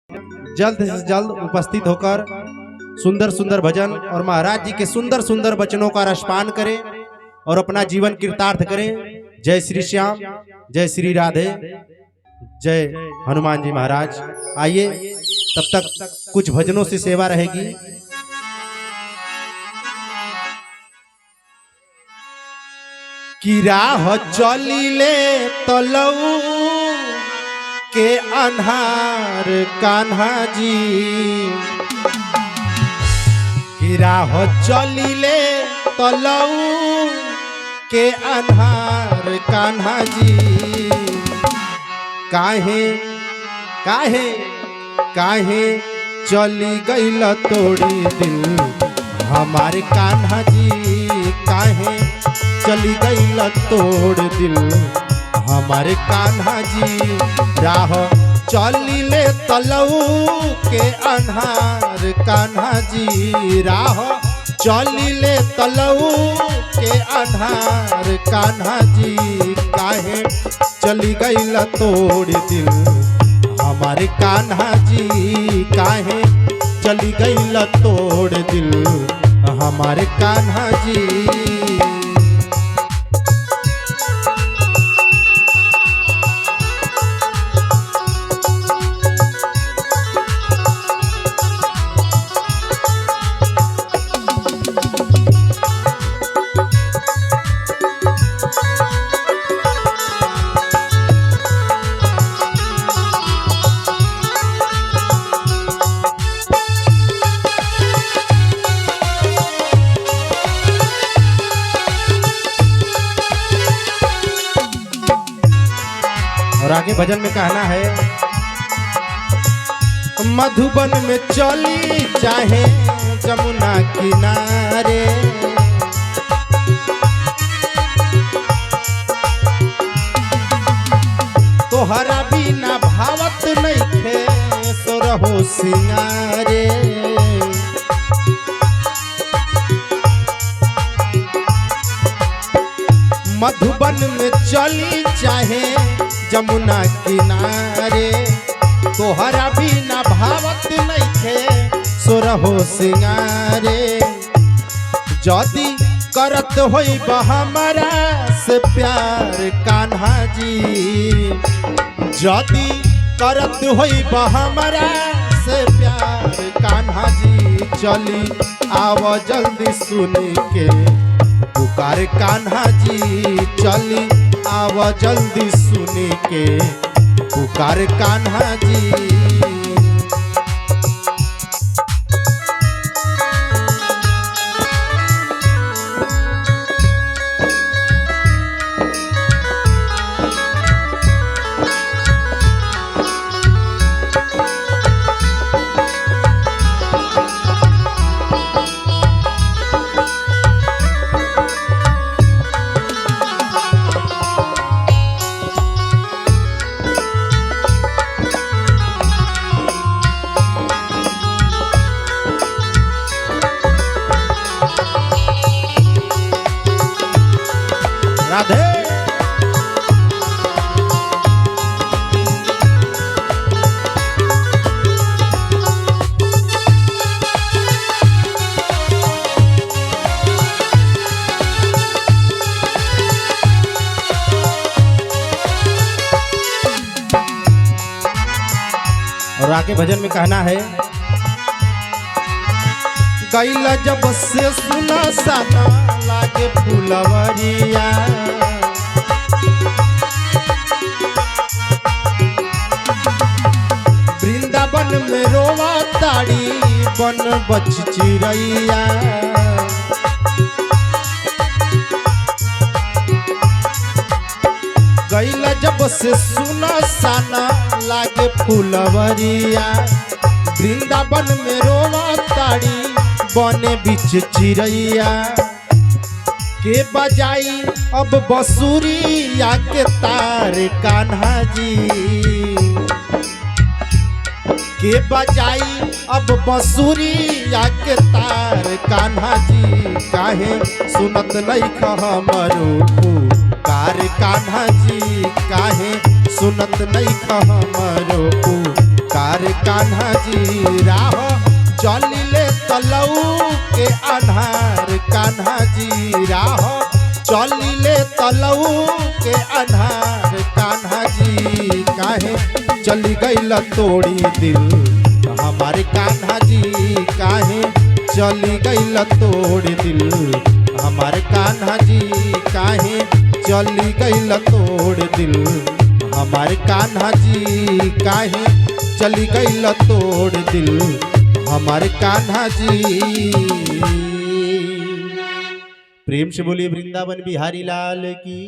जल्द से जल्द उपस्थित होकर सुंदर सुंदर भजन और महाराज जी के सुंदर सुंदर वचनों का रसपान करें और अपना जीवन कृतार्थ करें। जय श्री श्याम, जय श्री राधे, जय हनुमान जी महाराज। आइए तब तक कुछ भजनों से सेवा रहेगी। कि राह चलिले तलऊ के अन्हार कान्हा जी, कि राह चलिले तलऊ के अन्हार कान्हा जी। काहे काहे काहे चली गईल तोड़ी दिल हमारे कान्हा जी, काहे चली गईल तोड़ दिल हमारे कान्हा जी। राह चलिले तलऊ के अन्हार कान्हा जी, राह चलिले तलऊ के अन्हार कान्हा जी। काहे चली गईल तोड़ दिल हमारे कान्हा जी, काहे चली गईल तोड़ दिल हमारे कान्हा जी। और आगे भजन में कहना है, मधुबन में चली चाहे जमुना किनारे, तोहरा बिना भावत नहीं थे सो रहो सिंगारे। मधुबन में चली चाहे जमुना किनारे, तोहरा बिना भावत नहीं थे सो रहो सिंगारे। जदी करत होई हमारा से प्यार कान्हा जी, जदी करत होई हमारा से प्यार कान्हा जी। चली आव जल्दी सुन के पुकार कान्हा जी, चली आव जल्दी सुन के पुकार कान्हा जी। राधे और आगे भजन में कहना है, गैला जब से सुना साना लागे फुलवरिया, वृंदावन में रोवा ताड़ी बन बच चिरैया। गैला जब से सुना साना लागे फुलवरिया, वृंदावन में रोवा ताड़ी बने बिच चिरैया। के बजाई अब बंसुरिया के तार कान्हा जी, के बजाई अब बंसुरिया के तार कान्हा जी। काहे सुनत नहीं हमरो पुकार कान्हा जी, काहे सुनत नहीं हमरो कार कान्हा जी राह चलिले तलऊ के अन्हार कान्हा जी राह चलिले तलऊ के अन्हार कान्हा जी काहे चली गईल तोड़ी दिल हमारे कान्हा जी काहे चली गईल तोड़ दिल हमारे कान्हा जी काहे चली गईल तोड़ दिल हमारे कान्हा जी काहे चली गईल तोड़ दिल हमारे कान्हा जी। प्रेम से बोलिए वृंदावन बिहारी लाल की।